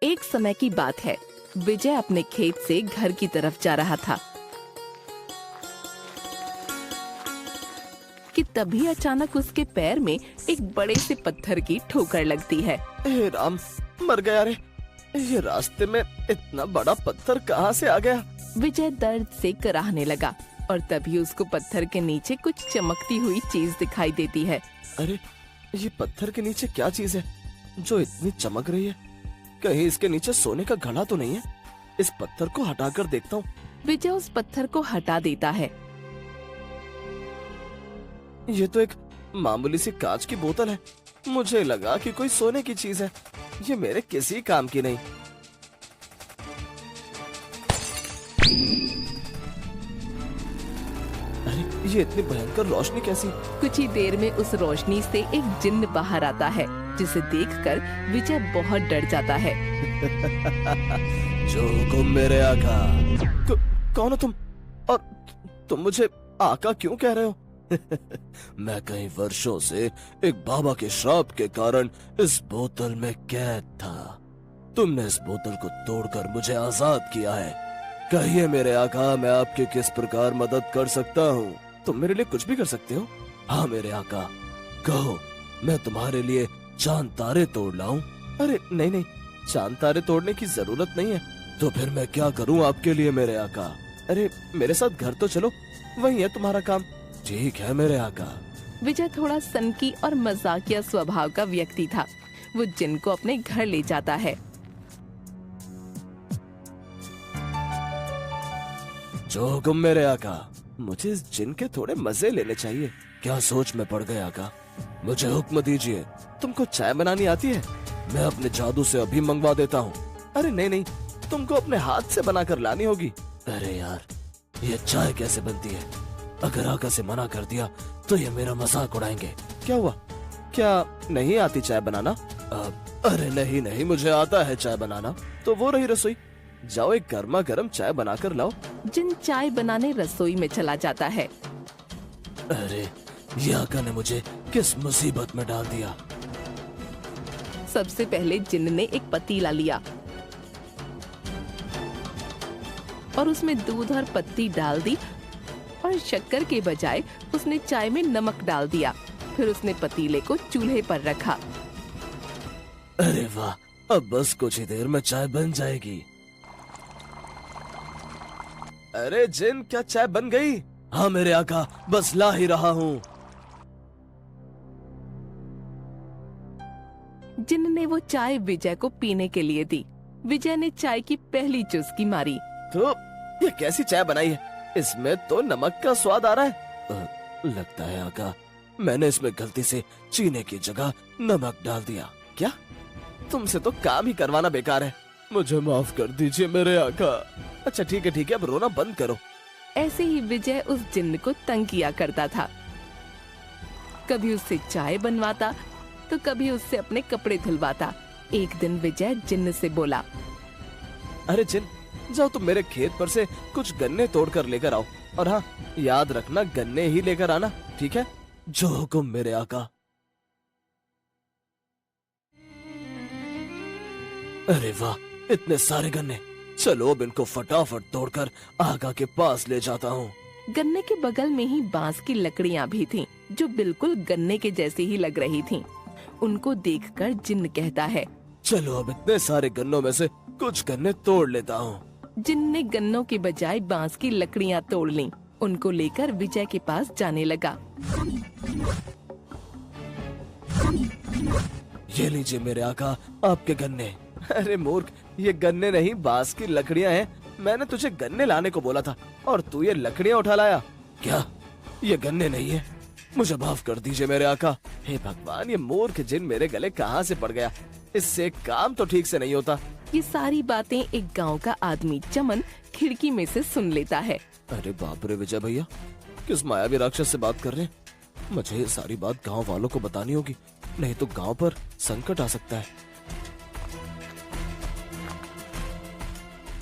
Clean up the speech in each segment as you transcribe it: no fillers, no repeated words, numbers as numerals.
एक समय की बात है। विजय अपने खेत से घर की तरफ जा रहा था कि तभी अचानक उसके पैर में एक बड़े से पत्थर की ठोकर लगती है। हे राम, मर गया रे। ये रास्ते में इतना बड़ा पत्थर कहाँ से आ गया? विजय दर्द से कराहने लगा और तभी उसको पत्थर के नीचे कुछ चमकती हुई चीज दिखाई देती है। अरे, ये पत्थर के नीचे क्या चीज है जो इतनी चमक रही है? कहीं इसके नीचे सोने का घड़ा तो नहीं है? इस पत्थर को हटाकर देखता हूँ। विजय उस पत्थर को हटा देता है। ये तो एक मामूली सी कांच की बोतल है। मुझे लगा कि कोई सोने की चीज है। ये मेरे किसी काम की नहीं। अरे, ये इतनी भयंकर रोशनी कैसी? कुछ ही देर में उस रोशनी से एक जिन्न बाहर आता है, जिसे देखकर विजय बहुत डर जाता है। जो हुकुम मेरे आका। कौन हो तुम? और तुम मुझे आका क्यों कह रहे हो? मैं कई वर्षों से एक बाबा के श्राप के कारण इस बोतल में कैद था। तुमने इस बोतल को तोड़कर मुझे आजाद किया है। कहिए मेरे आका, मैं आपकी किस प्रकार मदद कर सकता हूँ? तुम मेरे लिए कुछ भी कर सकते हो। हाँ मेरे आका, कहो, मैं तुम्हारे लिए चांद तारे तोड़ लाऊं? अरे नहीं नहीं, चांद तारे तोड़ने की जरूरत नहीं है। तो फिर मैं क्या करूं आपके लिए मेरे आका? अरे मेरे साथ घर तो चलो, वही है तुम्हारा काम। ठीक है मेरे आका। विजय थोड़ा सनकी और मजाकिया स्वभाव का व्यक्ति था। वो जिन्न को अपने घर ले जाता है। जो हुकुम मेरे आका। मुझे इस जिन्न के थोड़े मजे लेने चाहिए। क्या सोच में पड़ गए आका? मुझे हुक्म दीजिए। तुमको चाय बनानी आती है? मैं अपने जादू से अभी मंगवा देता हूँ। अरे नहीं नहीं, तुमको अपने हाथ से बनाकर लानी होगी। अरे यार, ये चाय कैसे बनती है? अगर आका से मना कर दिया तो ये मेरा मजाक उड़ाएंगे। क्या हुआ? क्या नहीं आती चाय बनाना? अरे नहीं नहीं, मुझे आता है चाय बनाना। तो वो रही रसोई, जाओ एक गर्मा गर्म चाय बनाकर लाओ। जिन्न चाय बनाने रसोई में चला जाता है। अरे, ये आका ने मुझे किस मुसीबत में डाल दिया। सबसे पहले जिन्न ने एक पतीला लिया और उसमें दूध और पत्ती डाल दी और शक्कर के बजाय उसने चाय में नमक डाल दिया। फिर उसने पतीले को चूल्हे पर रखा। अरे वाह, अब बस कुछ ही देर में चाय बन जाएगी। अरे जिन, क्या चाय बन गई? हाँ मेरे आका, बस ला ही रहा हूँ। जिन्न ने वो चाय विजय को पीने के लिए दी। विजय ने चाय की पहली चुस्की मारी। तो ये कैसी चाय बनाई है? इसमें तो नमक का स्वाद आ रहा है। लगता है आका, मैंने इसमें गलती से चीनी की जगह नमक डाल दिया। क्या? तुमसे तो काम ही करवाना बेकार है। मुझे माफ कर दीजिए मेरे आका। अच्छा ठीक है, अब रोना बंद करो। ऐसे ही विजय उस जिन्न को तंग किया करता था। कभी उससे चाय बनवाता तो कभी उससे अपने कपड़े धुलवाता। एक दिन विजय जिन्न से बोला, अरे जिन, जाओ तुम मेरे खेत पर से कुछ गन्ने तोड़ कर लेकर आओ। और हाँ, याद रखना गन्ने ही लेकर आना, ठीक है? जो हुकुम मेरे आका। अरे वाह, इतने सारे गन्ने। चलो अब इनको फटाफट तोड़कर आका के पास ले जाता हूँ। गन्ने के बगल में ही बांस की लकड़ियाँ भी थीं, जो बिल्कुल गन्ने के जैसी ही लग रही थीं। उनको देखकर जिन्न कहता है, चलो अब इतने सारे गन्नों में से कुछ गन्ने तोड़ लेता हूँ। जिन्न ने गन्नों के बजाय बांस की लकड़ियाँ तोड़ लीं। उनको लेकर विजय के पास जाने लगा। ये लीजिए मेरे आका, आपके गन्ने। अरे मूर्ख, ये गन्ने नहीं, बांस की लकड़ियाँ हैं। मैंने तुझे गन्ने लाने को बोला था और तू ये लकड़ियाँ उठा लाया। क्या? ये गन्ने नहीं है? मुझे माफ कर दीजिए मेरे आका। हे भगवान, ये मूर्ख जिन्न मेरे गले कहाँ से पड़ गया? इससे काम तो ठीक से नहीं होता। ये सारी बातें एक गांव का आदमी चमन खिड़की में से सुन लेता है। अरे बाप रे विजय भैया, किस मायावी राक्षस से बात कर रहे हैं? मुझे ये सारी बात गांव वालों को बतानी होगी, नहीं तो गांव पर संकट आ सकता है।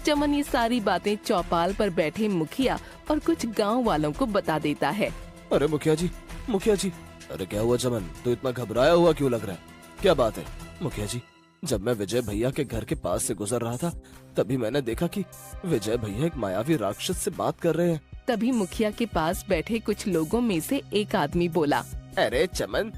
चमन ये सारी बातें चौपाल पर बैठे मुखिया और कुछ गांव वालों को बता देता है। अरे मुखिया जी, मुखिया जी। अरे क्या हुआ चमन, तो इतना घबराया हुआ क्यों लग रहा है? क्या बात है? मुखिया जी, जब मैं विजय भैया के घर के पास से गुजर रहा था तभी मैंने देखा कि विजय भैया एक मायावी राक्षस से बात कर रहे हैं। तभी मुखिया के पास बैठे कुछ लोगों में से एक आदमी बोला, अरे चमन,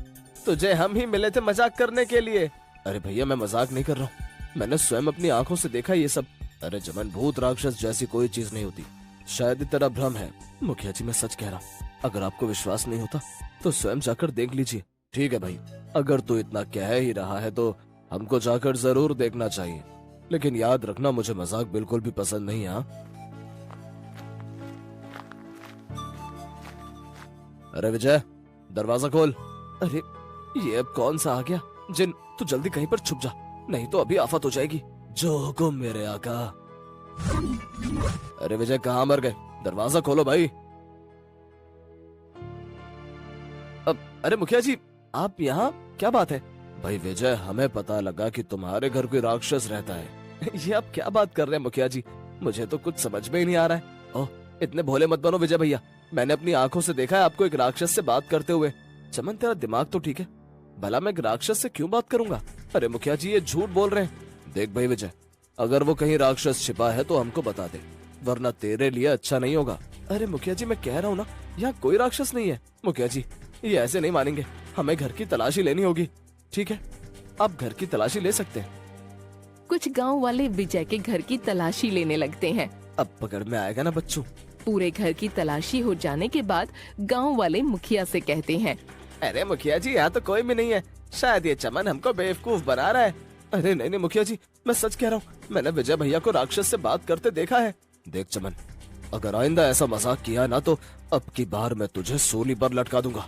तुझे हम ही मिले थे मजाक करने के लिए। अरे भैया मैं मजाक नहीं कर रहा हूँ, मैंने स्वयं अपनी आंखों से देखा ये सब। अरे चमन, भूत राक्षस जैसी कोई चीज नहीं होती, शायद तेरा भ्रम है। मुखिया जी मैं सच कह रहा हूँ, अगर आपको विश्वास नहीं होता तो स्वयं जाकर देख लीजिए। ठीक है भाई, अगर तू इतना कह ही रहा है तो हमको जाकर जरूर देखना चाहिए, लेकिन याद रखना मुझे मजाक बिल्कुल भी पसंद नहीं है। हाँ? अरे विजय, दरवाजा खोल। अरे ये अब कौन सा आ गया? जिन, तू जल्दी कहीं पर छुप जा, नहीं तो अभी आफत हो जाएगी। जो हुकुम मेरे आका। अरे विजय कहाँ मर गए? दरवाजा खोलो भाई। अब अरे मुखिया जी आप यहाँ, क्या बात है? भाई विजय, हमें पता लगा कि तुम्हारे घर कोई राक्षस रहता है। ये आप क्या बात कर रहे हैं मुखिया जी, मुझे तो कुछ समझ में ही नहीं आ रहा है। ओह, इतने भोले मत बनो विजय भैया, मैंने अपनी आंखों से देखा है आपको एक राक्षस से बात करते हुए। चमन तेरा दिमाग तो ठीक है, भला मैं एक राक्षस से क्यों बात करूंगा? अरे मुखिया जी ये झूठ बोल रहे हैं। देख भाई विजय, अगर वो कहीं राक्षस छिपा है तो हमको बता दे, वरना तेरे लिए अच्छा नहीं होगा। अरे मुखिया जी मैं कह रहा हूँ ना, यहाँ कोई राक्षस नहीं है। मुखिया जी ये ऐसे नहीं मानेंगे, हमें घर की तलाशी लेनी होगी। ठीक है, आप घर की तलाशी ले सकते हैं। कुछ गांव वाले विजय के घर की तलाशी लेने लगते हैं। अब पकड़ में आएगा ना बच्चों। पूरे घर की तलाशी हो जाने के बाद गांव वाले मुखिया से कहते हैं, अरे मुखिया जी यहाँ तो कोई भी नहीं है, शायद ये चमन हमको बेवकूफ बना रहा है। अरे नहीं नहीं मुखिया जी, मैं सच कह रहा हूँ, मैंने विजय भैया को राक्षस से बात करते देखा है। देख चमन, अगर आइंदा ऐसा मजाक किया ना तो अब की बार मैं तुझे सूली पर लटका दूंगा।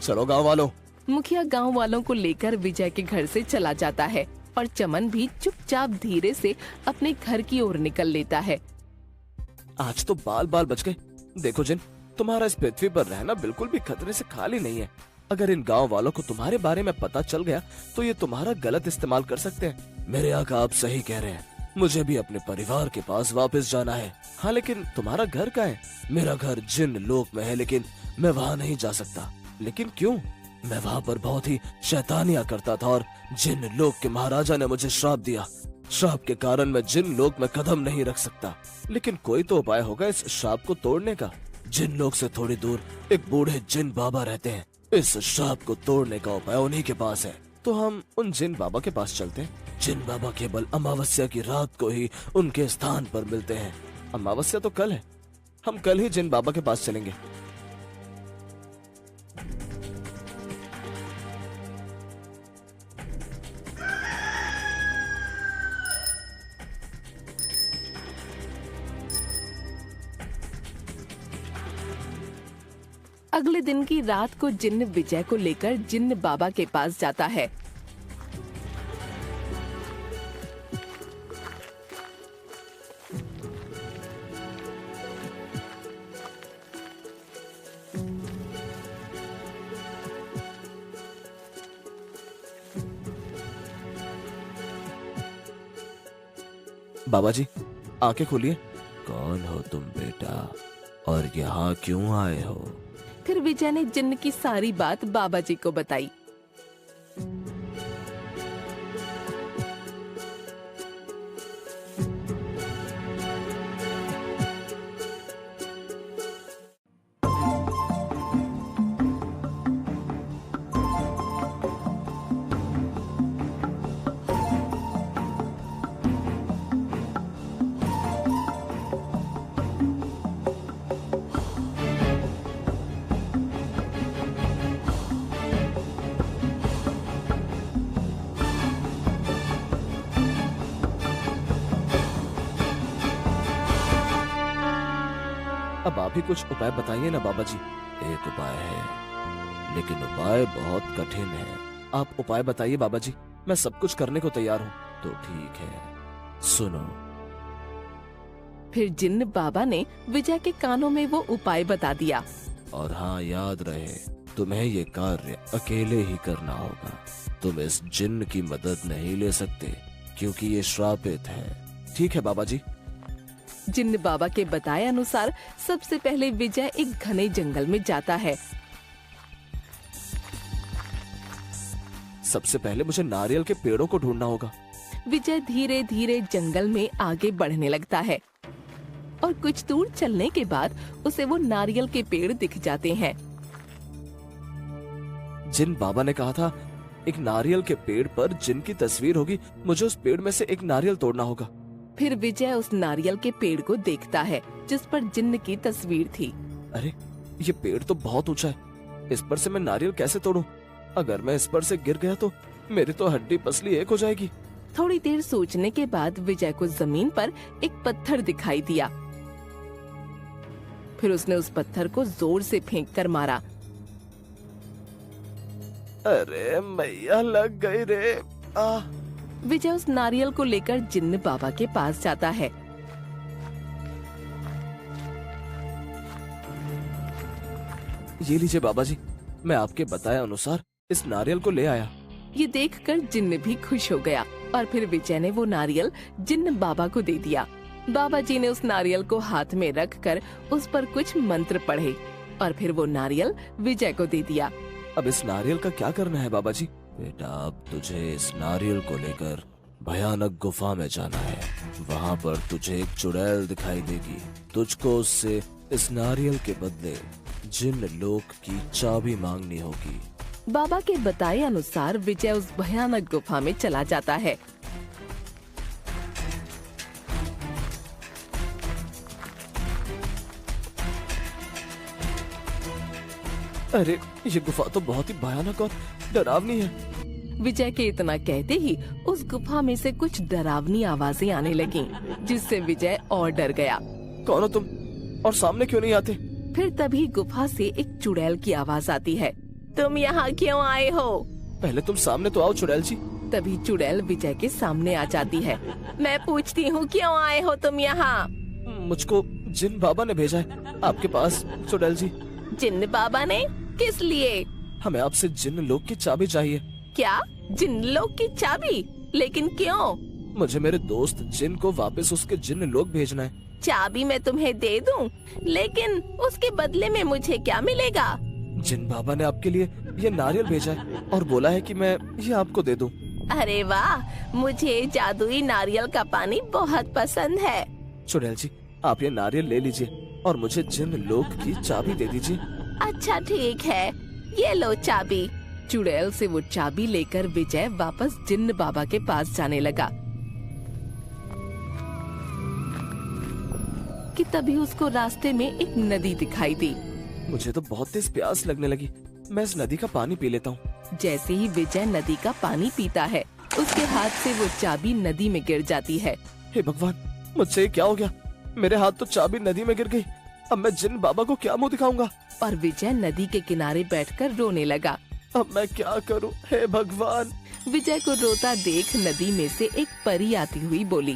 चलो गाँव वालों। मुखिया गांव वालों को लेकर विजय के घर से चला जाता है और चमन भी चुपचाप धीरे से अपने घर की ओर निकल लेता है। आज तो बाल बाल बच गए। देखो जिन, तुम्हारा इस पृथ्वी पर रहना बिल्कुल भी खतरे से खाली नहीं है। अगर इन गांव वालों को तुम्हारे बारे में पता चल गया तो ये तुम्हारा गलत इस्तेमाल कर सकते हैं। मेरे आका आप सही कह रहे हैं, मुझे भी अपने परिवार के पास वापस जाना है। हाँ लेकिन तुम्हारा घर कहाँ है? मेरा घर जिन लोक में है, लेकिन मैं वहाँ नहीं जा सकता। लेकिन क्यों? मैं वहाँ पर बहुत ही शैतानियाँ करता था और जिन लोक के महाराजा ने मुझे श्राप दिया। श्राप के कारण मैं जिन लोक में कदम नहीं रख सकता। लेकिन कोई तो उपाय होगा इस श्राप को तोड़ने का। जिन लोक से थोड़ी दूर एक बूढ़े जिन बाबा रहते हैं, इस श्राप को तोड़ने का उपाय उन्हीं के पास है। तो हम उन जिन बाबा के पास चलते हैं। जिन बाबा केवल अमावस्या की रात को ही उनके स्थान पर मिलते हैं। अमावस्या तो कल है, हम कल ही जिन बाबा के पास चलेंगे। अगले दिन की रात को जिन्न विजय को लेकर जिन्न बाबा के पास जाता है। बाबा जी आंखें खोलिए। कौन हो तुम बेटा, और यहाँ क्यों आए हो? फिर विजय ने जिन्न की सारी बात बाबा जी को बताई। अब आप ही कुछ उपाय बताइए ना बाबा जी। एक उपाय है, लेकिन उपाय बहुत कठिन है। आप उपाय बताइए बाबा जी, मैं सब कुछ करने को तैयार हूँ। तो ठीक है, सुनो। फिर जिन्न बाबा ने विजय के कानों में वो उपाय बता दिया। और हाँ याद रहे, तुम्हें ये कार्य अकेले ही करना होगा। तुम इस जिन्न की मदद नहीं ले सकते क्योंकि ये श्रापित है। ठीक है बाबा जी। जिन्न बाबा के बताए अनुसार सबसे पहले विजय एक घने जंगल में जाता है। सबसे पहले मुझे नारियल के पेड़ों को ढूंढना होगा। विजय धीरे धीरे जंगल में आगे बढ़ने लगता है और कुछ दूर चलने के बाद उसे वो नारियल के पेड़ दिख जाते हैं। जिन बाबा ने कहा था एक नारियल के पेड़ पर जिन की तस्वीर होगी, मुझे उस पेड़ में से एक नारियल तोड़ना होगा। फिर विजय उस नारियल के पेड़ को देखता है जिस पर जिन्न की तस्वीर थी। अरे ये पेड़ तो बहुत ऊंचा है, इस पर से मैं नारियल कैसे तोड़ूं? अगर मैं इस पर से गिर गया तो मेरी तो हड्डी पसली एक हो जाएगी। थोड़ी देर सोचने के बाद विजय को जमीन पर एक पत्थर दिखाई दिया। फिर उसने उस पत्थर को जोर से फेंक कर मारा। अरे मैया लग गई रे। विजय उस नारियल को लेकर जिन्न बाबा के पास जाता है। ये लीजिए बाबा जी, मैं आपके बताए अनुसार इस नारियल को ले आया। ये देखकर जिन्न भी खुश हो गया और फिर विजय ने वो नारियल जिन्न बाबा को दे दिया। बाबा जी ने उस नारियल को हाथ में रखकर उस पर कुछ मंत्र पढ़े और फिर वो नारियल विजय को दे दिया। अब इस नारियल का क्या करना है बाबा जी? बेटा, अब तुझे इस नारियल को लेकर भयानक गुफा में जाना है। वहाँ पर तुझे एक चुड़ैल दिखाई देगी। तुझको उससे इस नारियल के बदले जिन लोक की चाबी मांगनी होगी। बाबा के बताए अनुसार विजय उस भयानक गुफा में चला जाता है। अरे ये गुफा तो बहुत ही भयानक और डरावनी है। विजय के इतना कहते ही उस गुफा में से कुछ डरावनी आवाजें आने लगीं, जिससे विजय और डर गया। कौन हो तुम और सामने क्यों नहीं आते? फिर तभी गुफा से एक चुड़ैल की आवाज आती है। तुम यहाँ क्यों आए हो? पहले तुम सामने तो आओ चुड़ैल जी। तभी चुड़ैल विजय के सामने आ जाती है। मैं पूछती हूँ क्यों आए हो तुम यहाँ? मुझको जिन बाबा ने भेजा है आपके पास चुड़ैल जी। जिन्न बाबा ने? किस लिए? हमें आपसे जिन लोक की चाबी चाहिए। क्या? जिन्न लोक की चाबी? लेकिन क्यों? मुझे मेरे दोस्त जिन को वापस उसके जिन लोक भेजना है। चाबी मैं तुम्हें दे दूं, लेकिन उसके बदले में मुझे क्या मिलेगा? जिन बाबा ने आपके लिए ये नारियल भेजा है और बोला है कि मैं ये आपको दे दूं। अरे वाह, मुझे जादुई नारियल का पानी बहुत पसंद है। चुड़ैल जी, आप ये नारियल ले लीजिए और मुझे जिन लोक की चाबी दे दीजिए। अच्छा ठीक है, ये लो चाबी। चुड़ैल से वो चाबी लेकर विजय वापस जिन्न बाबा के पास जाने लगा कि तभी उसको रास्ते में एक नदी दिखाई दी। मुझे तो बहुत तेज प्यास लगने लगी, मैं इस नदी का पानी पी लेता हूँ। जैसे ही विजय नदी का पानी पीता है, उसके हाथ से वो चाबी नदी में गिर जाती है। हे भगवान, मुझसे क्या हो गया? मेरे हाथ तो चाबी नदी में गिर गई। अब मैं जिन बाबा को क्या मुंह दिखाऊंगा? और विजय नदी के किनारे बैठकर रोने लगा। अब मैं क्या करूं? हे भगवान। विजय को रोता देख नदी में से एक परी आती हुई बोली,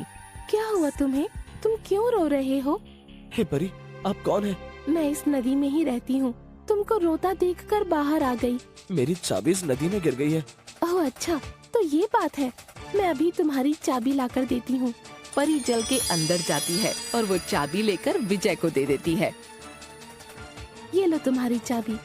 क्या हुआ तुम्हें? तुम क्यों रो रहे हो? हे परी, आप कौन हैं? मैं इस नदी में ही रहती हूँ। तुमको रोता देखकर बाहर आ गई। मेरी चाबी इस नदी में गिर गई है। ओह अच्छा, तो ये बात है। मैं अभी तुम्हारी चाबी लाकर देती हूँ। परी जल के अंदर जाती है और वो चाबी लेकर विजय को दे देती है। ये लो तुम्हारी चाबी।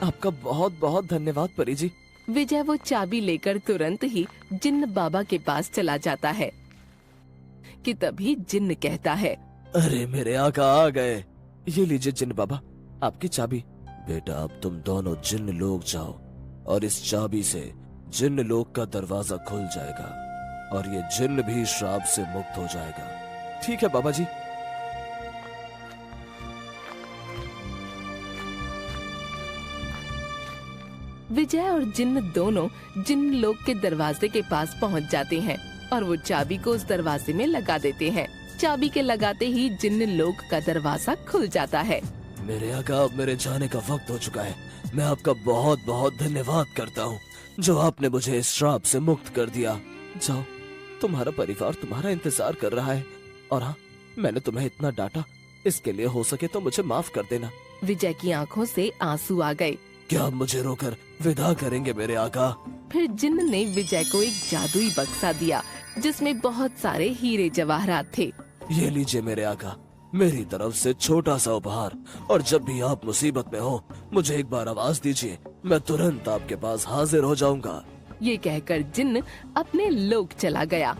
आपका बहुत बहुत धन्यवाद परी जी। विजय वो चाबी लेकर तुरंत ही जिन्न बाबा के पास चला जाता है कि तभी जिन्न कहता है, अरे मेरे आका आ गए। ये लीजिए जिन्न बाबा, आपकी चाबी। बेटा, अब तुम दोनों जिन्न लोग जाओ और इस चाबी से जिन्न लोग का दरवाजा खुल जाएगा और ये जिन्न भी श्राप से मुक्त हो जाएगा। ठीक है बाबा जी। विजय और जिन्न दोनों जिन्न लोग के दरवाजे के पास पहुंच जाते हैं और वो चाबी को उस दरवाजे में लगा देते हैं। चाबी के लगाते ही जिन्न लोग का दरवाजा खुल जाता है। मेरे आका, अब मेरे जाने का वक्त हो चुका है। मैं आपका बहुत बहुत धन्यवाद करता हूँ जो आपने मुझे इस श्राप से मुक्त कर दिया। जाओ, तुम्हारा परिवार तुम्हारा इंतजार कर रहा है। और हाँ, मैंने तुम्हें इतना डांटा, इसके लिए हो सके तो मुझे माफ कर देना। विजय की आंखों से आंसू आ गए। क्या आप मुझे रोकर विदा करेंगे मेरे आका? फिर जिन्न ने विजय को एक जादुई बक्सा दिया जिसमें बहुत सारे हीरे जवाहरात थे। ये लीजिए मेरे आका, मेरी तरफ से छोटा सा उपहार। और जब भी आप मुसीबत में हो, मुझे एक बार आवाज दीजिए, मैं तुरंत आपके पास हाजिर हो जाऊंगा। ये कहकर जिन्न अपने लोक चला गया।